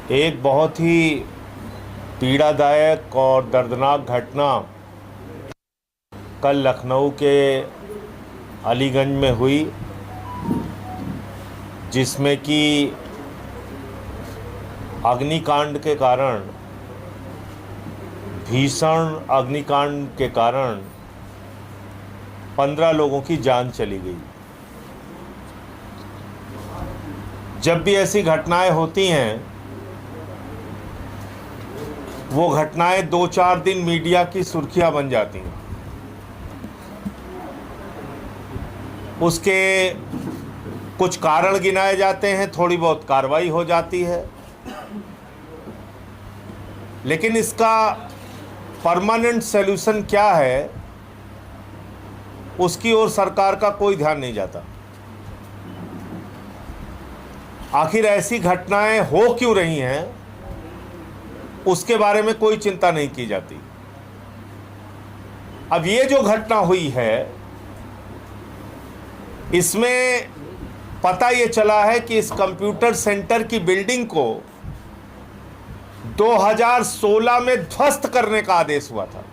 एक बहुत ही पीड़ादायक और दर्दनाक घटना कल लखनऊ के अलीगंज में हुई, जिसमें कि अग्निकांड के कारण, भीषण अग्निकांड के कारण 15 लोगों की जान चली गई। जब भी ऐसी घटनाएं होती हैं, वो घटनाएं 2-4 दिन मीडिया की सुर्खियां बन जाती हैं। उसके कुछ कारण गिनाए जाते हैं, थोड़ी बहुत कार्रवाई हो जाती है, लेकिन इसका परमानेंट सॉल्यूशन क्या है, उसकी ओर सरकार का कोई ध्यान नहीं जाता। आखिर ऐसी घटनाएं हो क्यों रही हैं, उसके बारे में कोई चिंता नहीं की जाती। अब ये जो घटना हुई है, इसमें पता ये चला है कि इस कंप्यूटर सेंटर की बिल्डिंग को 2016 में ध्वस्त करने का आदेश हुआ था।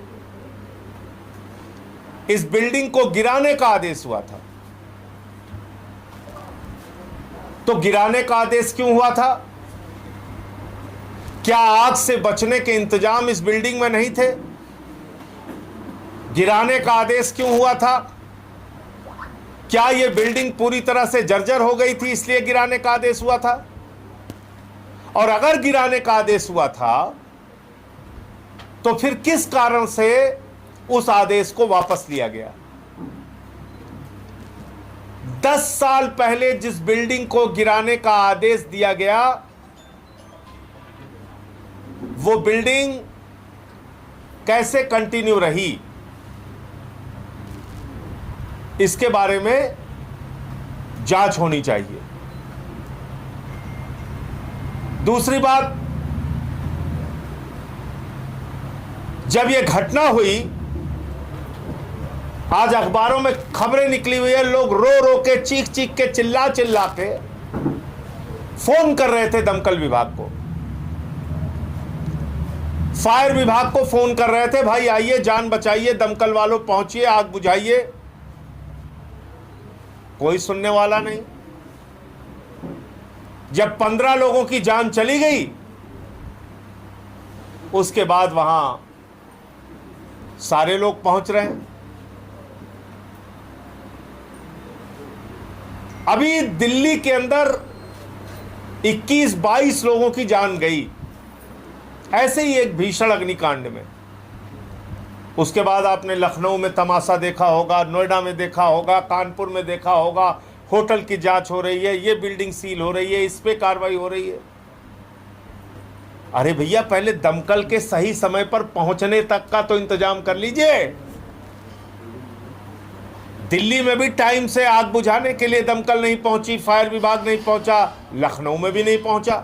इस बिल्डिंग को गिराने का आदेश हुआ था। तो गिराने का आदेश क्यों हुआ था? क्या आग से बचने के इंतजाम इस बिल्डिंग में नहीं थे? गिराने का आदेश क्यों हुआ था? क्या यह बिल्डिंग पूरी तरह से जर्जर हो गई थी इसलिए गिराने का आदेश हुआ था? और अगर गिराने का आदेश हुआ था तो फिर किस कारण से उस आदेश को वापस लिया गया? 10 साल पहले जिस बिल्डिंग को गिराने का आदेश दिया गया, वो बिल्डिंग कैसे कंटिन्यू रही, इसके बारे में जांच होनी चाहिए। दूसरी बात, जब यह घटना हुई, आज अखबारों में खबरें निकली हुई है, लोग रो रो के, चीख चीख के, चिल्ला चिल्ला के फोन कर रहे थे दमकल विभाग को, फायर विभाग को फोन कर रहे थे, भाई आइए, जान बचाइए, दमकल वालों पहुंचिए, आग बुझाइए। कोई सुनने वाला नहीं। जब 15 लोगों की जान चली गई, उसके बाद वहां सारे लोग पहुंच रहे हैं। अभी दिल्ली के अंदर 21-22 लोगों की जान गई ऐसे ही एक भीषण अग्निकांड में। उसके बाद आपने लखनऊ में तमाशा देखा होगा, नोएडा में देखा होगा, कानपुर में देखा होगा, होटल की जांच हो रही है, ये बिल्डिंग सील हो रही है, इस पे कार्रवाई हो रही है। अरे भैया, पहले दमकल के सही समय पर पहुंचने तक का तो इंतजाम कर लीजिए। दिल्ली में भी टाइम से आग बुझाने के लिए दमकल नहीं पहुंची, फायर विभाग नहीं पहुंचा, लखनऊ में भी नहीं पहुंचा।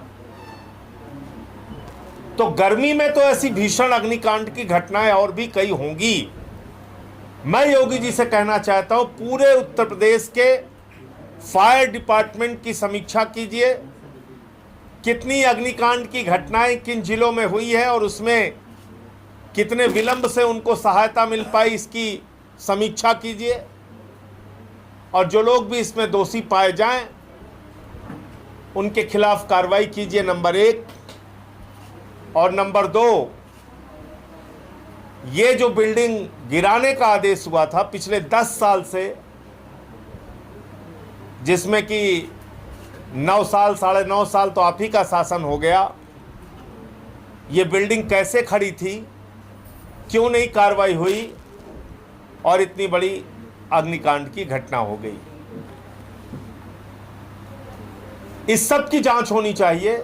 तो गर्मी में तो ऐसी भीषण अग्निकांड की घटनाएं और भी कई होंगी। मैं योगी जी से कहना चाहता हूं, पूरे उत्तर प्रदेश के फायर डिपार्टमेंट की समीक्षा कीजिए, कितनी अग्निकांड की घटनाएं किन जिलों में हुई है और उसमें कितने विलंब से उनको सहायता मिल पाई, इसकी समीक्षा कीजिए। और जो लोग भी इसमें दोषी पाए जाएं, उनके खिलाफ कार्रवाई कीजिए, नंबर 1। और नंबर 2, ये जो बिल्डिंग गिराने का आदेश हुआ था पिछले 10 साल से, जिसमें कि 9 साल, 9.5 साल तो आप ही का शासन हो गया, ये बिल्डिंग कैसे खड़ी थी, क्यों नहीं कार्रवाई हुई और इतनी बड़ी अग्निकांड की घटना हो गई? इस सब की जांच होनी चाहिए।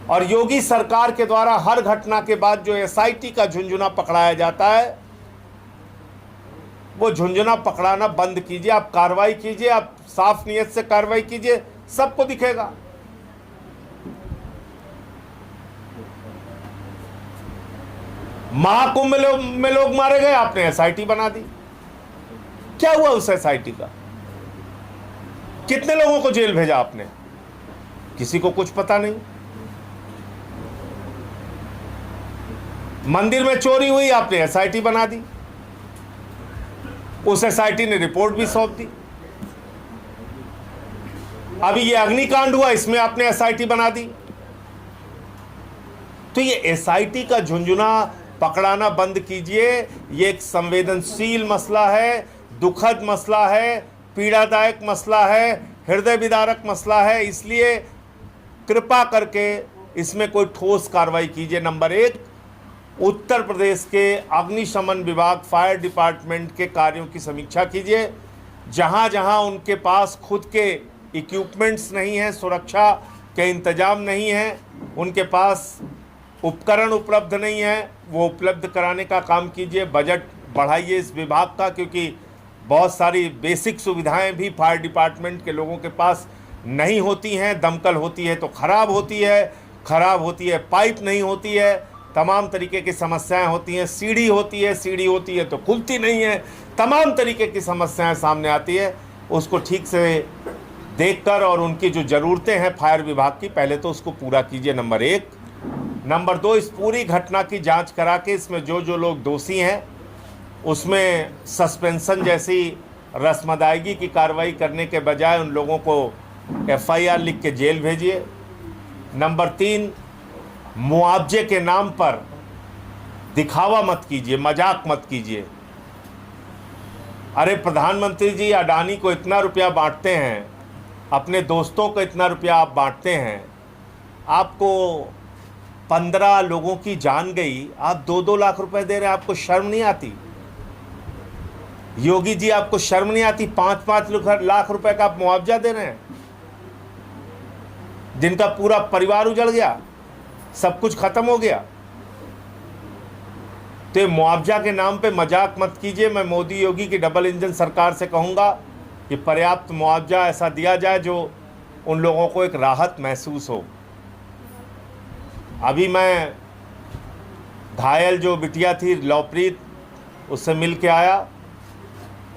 और योगी सरकार के द्वारा हर घटना के बाद जो एसआईटी का झुंझुना पकड़ाया जाता है, वो झुंझुना पकड़ाना बंद कीजिए। आप कार्रवाई कीजिए, आप साफ नियत से कार्रवाई कीजिए, सबको दिखेगा। महाकुंभ में लोग मारे गए, आपने एसआईटी बना दी। क्या हुआ उस एसआईटी का? कितने लोगों को जेल भेजा आपने? किसी को कुछ पता नहीं। मंदिर में चोरी हुई, आपने एसआईटी बना दी, उस एसआईटी ने रिपोर्ट भी सौंप दी। अभी ये अग्निकांड हुआ, इसमें आपने एसआईटी बना दी। तो ये एसआईटी का झुंझुना पकड़ाना बंद कीजिए। ये एक संवेदनशील मसला है, दुखद मसला है, पीड़ादायक मसला है, हृदय विदारक मसला है। इसलिए कृपा करके इसमें कोई ठोस कार्रवाई कीजिए। नंबर एक, उत्तर प्रदेश के अग्निशमन विभाग, फायर डिपार्टमेंट के कार्यों की समीक्षा कीजिए। जहां जहां उनके पास खुद के इक्विपमेंट्स नहीं हैं, सुरक्षा के इंतजाम नहीं हैं, उनके पास उपकरण उपलब्ध नहीं है, वो उपलब्ध कराने का काम कीजिए। बजट बढ़ाइए इस विभाग का, क्योंकि बहुत सारी बेसिक सुविधाएं भी फायर डिपार्टमेंट के लोगों के पास नहीं होती हैं। दमकल होती है तो खराब होती है, पाइप नहीं होती है, तमाम तरीके की समस्याएं होती हैं। सीढ़ी होती है तो खुलती नहीं है, तमाम तरीके की समस्याएं सामने आती है। उसको ठीक से देखकर और उनकी जो ज़रूरतें हैं फायर विभाग की, पहले तो उसको पूरा कीजिए, नंबर एक। नंबर दो, इस पूरी घटना की जांच करा के इसमें जो जो लोग दोषी हैं उसमें सस्पेंशन जैसी रस्म अदायगी की कार्रवाई करने के बजाय उन लोगों को एफआईआर लिख के जेल भेजिए। नंबर तीन, मुआवजे के नाम पर दिखावा मत कीजिए, मजाक मत कीजिए। अरे प्रधानमंत्री जी अडानी को इतना रुपया बांटते हैं, अपने दोस्तों को इतना रुपया आप बांटते हैं, आपको 15 लोगों की जान गई, आप 2-2 लाख रुपए दे रहे हैं, आपको शर्म नहीं आती? योगी जी आपको शर्म नहीं आती? 5-5 लाख रुपए का आप मुआवजा दे रहे हैं, जिनका पूरा परिवार उजड़ गया, सब कुछ खत्म हो गया। तो मुआवजा के नाम पे मजाक मत कीजिए। मैं मोदी योगी की डबल इंजन सरकार से कहूंगा कि पर्याप्त मुआवजा ऐसा दिया जाए जो उन लोगों को एक राहत महसूस हो। अभी मैं घायल जो बिटिया थी लवप्रीत, उससे मिल के आया।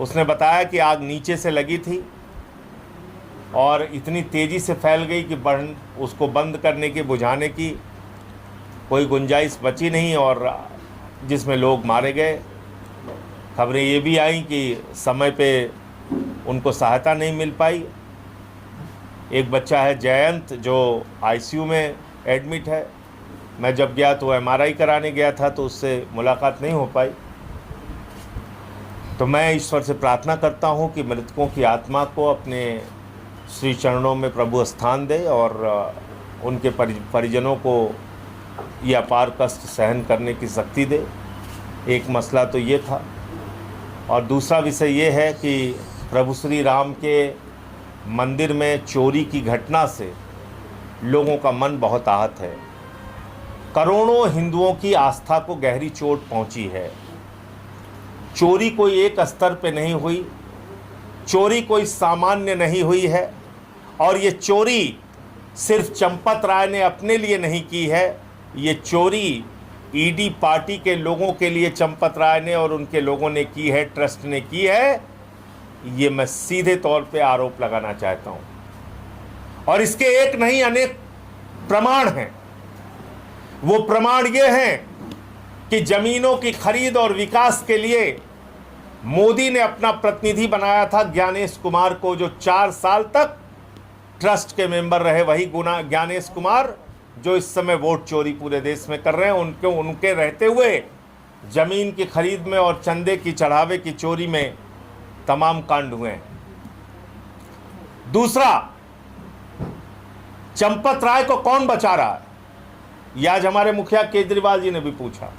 उसने बताया कि आग नीचे से लगी थी और इतनी तेज़ी से फैल गई कि उसको बंद करने की, बुझाने की कोई गुंजाइश बची नहीं और जिसमें लोग मारे गए। खबरें ये भी आई कि समय पे उनको सहायता नहीं मिल पाई। एक बच्चा है जयंत जो आईसीयू में एडमिट है। मैं जब गया तो एमआरआई कराने गया था, तो उससे मुलाकात नहीं हो पाई। तो मैं ईश्वर से प्रार्थना करता हूँ कि मृतकों की आत्मा को अपने श्री चरणों में प्रभु स्थान दे और उनके परिजनों को ये अपार कष्ट सहन करने की शक्ति दे। एक मसला तो ये था, और दूसरा विषय ये है कि प्रभु श्री राम के मंदिर में चोरी की घटना से लोगों का मन बहुत आहत है। करोड़ों हिंदुओं की आस्था को गहरी चोट पहुंची है। चोरी कोई एक स्तर पे नहीं हुई, चोरी कोई सामान्य नहीं हुई है, और ये चोरी सिर्फ चंपत राय ने अपने लिए नहीं की है, ये चोरी ईडी पार्टी के लोगों के लिए चंपत राय ने और उनके लोगों ने की है, ट्रस्ट ने की है। ये मैं सीधे तौर पे आरोप लगाना चाहता हूं। और इसके एक नहीं अनेक प्रमाण हैं। वो प्रमाण ये हैं कि जमीनों की खरीद और विकास के लिए मोदी ने अपना प्रतिनिधि बनाया था ज्ञानेश कुमार को, जो 4 साल तक ट्रस्ट के मेंबर रहे। वही ज्ञानेश कुमार जो इस समय वोट चोरी पूरे देश में कर रहे हैं, उनके रहते हुए जमीन की खरीद में और चंदे की चढ़ावे की चोरी में तमाम कांड हुए हैं। दूसरा, चंपत राय को कौन बचा रहा है? यह आज हमारे मुखिया केजरीवाल जी ने भी पूछा।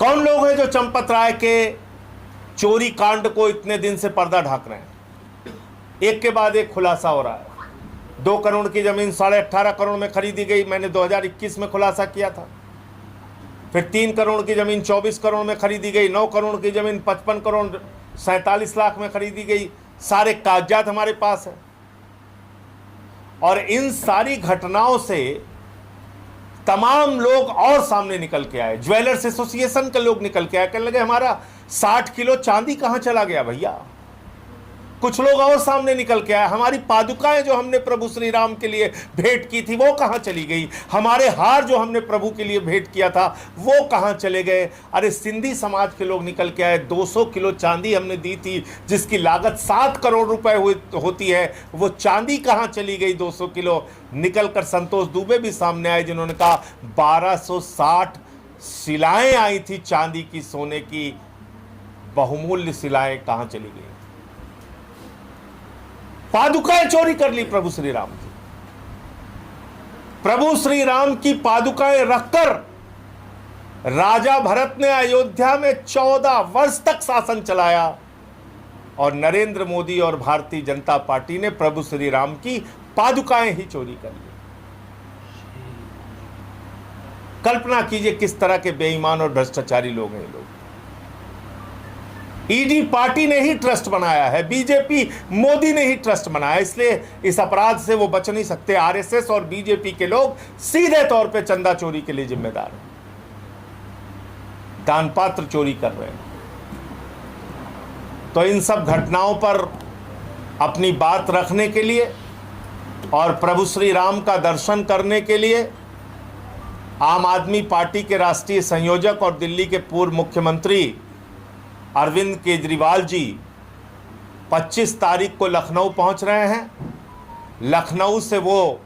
कौन लोग हैं जो चंपत राय के चोरी कांड को इतने दिन से पर्दा ढाक रहे हैं? एक के बाद एक खुलासा हो रहा है। 2 करोड़ की जमीन 18.5 करोड़ में खरीदी गई, मैंने 2021 में खुलासा किया था। फिर 3 करोड़ की जमीन 24 करोड़ में खरीदी गई, 9 करोड़ की जमीन 55 करोड़ 47 लाख में खरीदी गई। सारे कागजात हमारे पास हैं। और इन सारी घटनाओं से तमाम लोग और सामने निकल के आए। ज्वेलर्स एसोसिएशन के लोग निकल के आए, कहने लगे हमारा 60 किलो चांदी कहां चला गया भैया? कुछ लोग और सामने निकल के आए, हमारी पादुकाएं जो हमने प्रभु श्री राम के लिए भेंट की थी वो कहाँ चली गई, हमारे हार जो हमने प्रभु के लिए भेंट किया था वो कहाँ चले गए। अरे सिंधी समाज के लोग निकल के आए, 200 किलो चांदी हमने दी थी जिसकी लागत 7 करोड़ रुपए होती है, वो चांदी कहाँ चली गई 200 किलो। निकलकर संतोष दुबे भी सामने आए जिन्होंने कहा 1260 शिलाएं आई थी चांदी की, सोने की, बहुमूल्य शिलाएं कहां चली गई। पादुकाएं चोरी कर ली प्रभु श्री राम की। प्रभु श्री राम की पादुकाएं रखकर राजा भरत ने अयोध्या में 14 वर्ष तक शासन चलाया और नरेंद्र मोदी और भारतीय जनता पार्टी ने प्रभु श्री राम की पादुकाएं ही चोरी कर ली। कल्पना कीजिए किस तरह के बेईमान और भ्रष्टाचारी लोग हैं ये लोग। ईडी पार्टी ने ही ट्रस्ट बनाया है, बीजेपी मोदी ने ही ट्रस्ट बनाया, इसलिए इस अपराध से वो बच नहीं सकते। आरएसएस और बीजेपी के लोग सीधे तौर पे चंदा चोरी के लिए जिम्मेदार हैं, दान पात्र चोरी कर रहे हैं। तो इन सब घटनाओं पर अपनी बात रखने के लिए और प्रभु श्री राम का दर्शन करने के लिए आम आदमी पार्टी के राष्ट्रीय संयोजक और दिल्ली के पूर्व मुख्यमंत्री अरविंद केजरीवाल जी 25 तारीख को लखनऊ पहुंच रहे हैं। लखनऊ से वो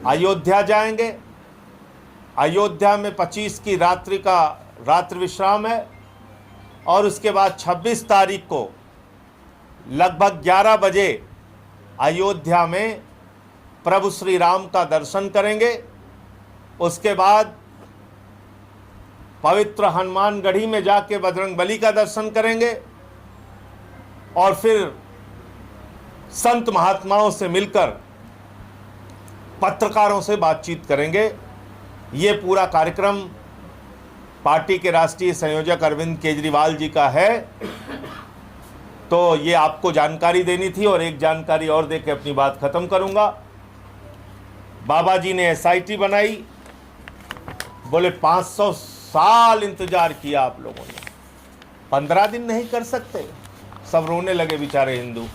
अयोध्या जाएंगे। अयोध्या में 25 की रात्रि विश्राम है और उसके बाद 26 तारीख को लगभग 11 बजे अयोध्या में प्रभु श्री राम का दर्शन करेंगे। उसके बाद पवित्र हनुमानगढ़ी में जाके बजरंगबली का दर्शन करेंगे और फिर संत महात्माओं से मिलकर पत्रकारों से बातचीत करेंगे। ये पूरा कार्यक्रम पार्टी के राष्ट्रीय संयोजक अरविंद केजरीवाल जी का है। तो ये आपको जानकारी देनी थी और एक जानकारी और देके अपनी बात खत्म करूंगा। बाबा जी ने एसआईटी बनाई, बोले 500 साल इंतजार किया आप लोगों ने, 15 दिन नहीं कर सकते। सब रोने लगे बेचारे हिंदू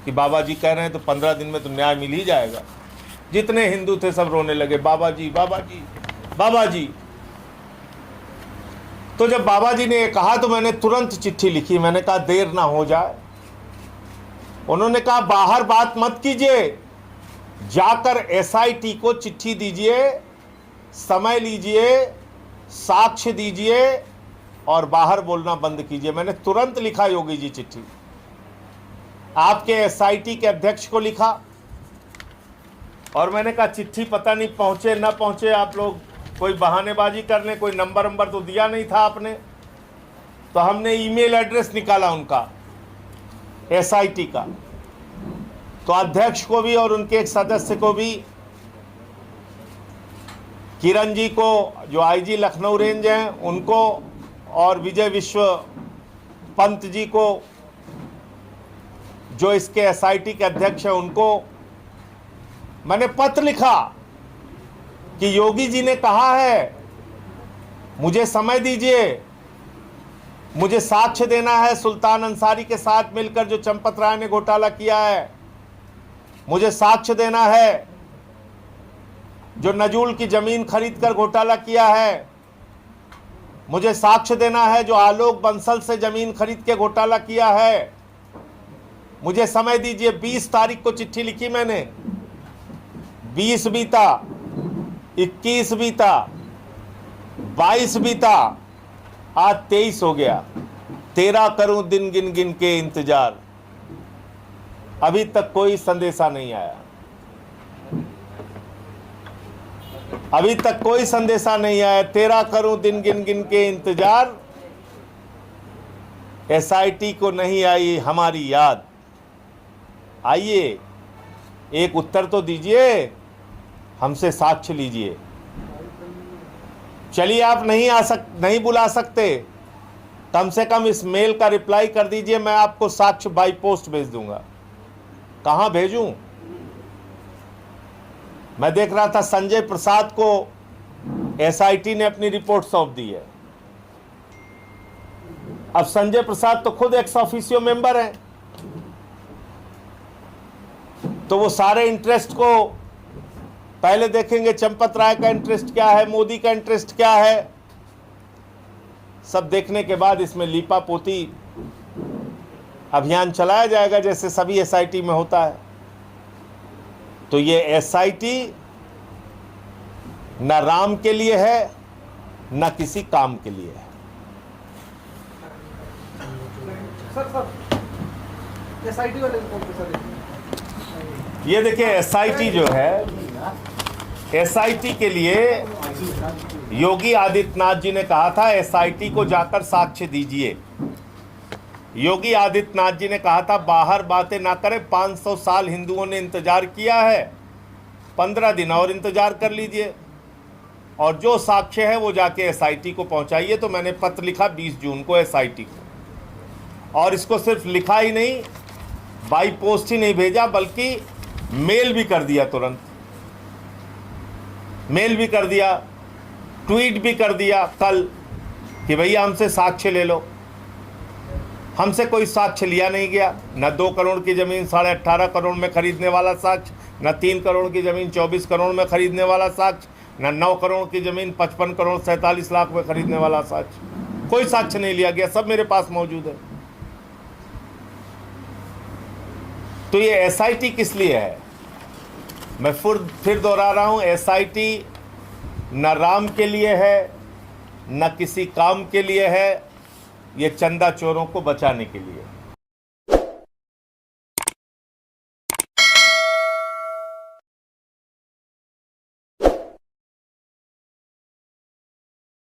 कि बाबा जी कह रहे हैं तो 15 दिन में तो न्याय मिल ही जाएगा। जितने हिंदू थे सब रोने लगे, बाबा जी बाबा जी बाबा जी। तो जब बाबा जी ने ये कहा तो मैंने तुरंत चिट्ठी लिखी। मैंने कहा देर ना हो जाए। उन्होंने कहा बाहर बात मत कीजिए, जाकर एसआईटी को चिट्ठी दीजिए, समय लीजिए, साक्ष्य दीजिए और बाहर बोलना बंद कीजिए। मैंने तुरंत लिखा योगी जी चिट्ठी, आपके एसआईटी के अध्यक्ष को लिखा और मैंने कहा चिट्ठी पता नहीं पहुंचे ना पहुंचे, आप लोग कोई बहानेबाजी कर लें, कोई नंबर तो दिया नहीं था आपने। तो हमने ईमेल एड्रेस निकाला उनका एसआईटी का, तो अध्यक्ष को भी और उनके एक सदस्य को भी, किरण जी को जो आईजी लखनऊ रेंज हैं उनको, और विजय विश्व पंत जी को जो इसके एसआईटी के अध्यक्ष हैं उनको मैंने पत्र लिखा कि योगी जी ने कहा है मुझे समय दीजिए, मुझे साक्ष्य देना है सुल्तान अंसारी के साथ मिलकर जो चंपत राय ने घोटाला किया है, मुझे साक्ष्य देना है जो नजूल की जमीन खरीद कर घोटाला किया है, मुझे साक्ष्य देना है जो आलोक बंसल से जमीन खरीद के घोटाला किया है, मुझे समय दीजिए। 20 तारीख को चिट्ठी लिखी मैंने, 20 बीता, 21 बीता, 22 बीता, आज 23 हो गया। 13 करूं दिन गिन गिन के इंतजार, अभी तक कोई संदेशा नहीं आया, अभी तक कोई संदेशा नहीं आया। 13 करूं दिन गिन गिन के इंतजार, एसआईटी को नहीं आई हमारी याद। आइए एक उत्तर तो दीजिए, हमसे साक्ष्य लीजिए। चलिए आप नहीं बुला सकते, कम से कम इस मेल का रिप्लाई कर दीजिए, मैं आपको साक्ष्य बाई पोस्ट भेज दूंगा। कहां भेजूं? मैं देख रहा था संजय प्रसाद को एसआईटी ने अपनी रिपोर्ट सौंप दी है। अब संजय प्रसाद तो खुद एक्स ऑफिशियो मेंबर हैं, तो वो सारे इंटरेस्ट को पहले देखेंगे, चंपत राय का इंटरेस्ट क्या है, मोदी का इंटरेस्ट क्या है, सब देखने के बाद इसमें लीपा पोती अभियान चलाया जाएगा, जैसे सभी एसआईटी में होता है। तो ये एसआईटी न राम के लिए है न किसी काम के लिए है। एसआईटी वाले ये देखिए, एसआईटी जो है, एसआईटी के लिए योगी आदित्यनाथ जी ने कहा था एसआईटी को जाकर साक्ष्य दीजिए। योगी आदित्यनाथ जी ने कहा था बाहर बातें ना करें, 500 साल हिंदुओं ने इंतजार किया है, 15 दिन और इंतजार कर लीजिए, और जो साक्ष्य है वो जाके एसआईटी को पहुंचाइए। तो मैंने पत्र लिखा 20 जून को एसआईटी को, और इसको सिर्फ लिखा ही नहीं, बाई पोस्ट ही नहीं भेजा, बल्कि मेल भी कर दिया, तुरंत मेल भी कर दिया, ट्वीट भी कर दिया कल कि भैया हमसे साक्ष्य ले लो। हमसे कोई साक्ष्य लिया नहीं गया, न 2 करोड़ की ज़मीन 18.5 करोड़ में खरीदने वाला साक्ष्य, न 3 करोड़ की ज़मीन 24 करोड़ में खरीदने वाला साक्ष्य, न 9 करोड़ की ज़मीन 55 करोड़ 47 लाख में खरीदने वाला साक्ष्य, कोई साक्ष्य नहीं लिया गया, सब मेरे पास मौजूद है। तो ये एसआईटी किस लिए है? मैं फिर दोहरा रहा हूं, एसआईटी न राम के लिए है न किसी काम के लिए है, ये चंदा चोरों को बचाने के लिए।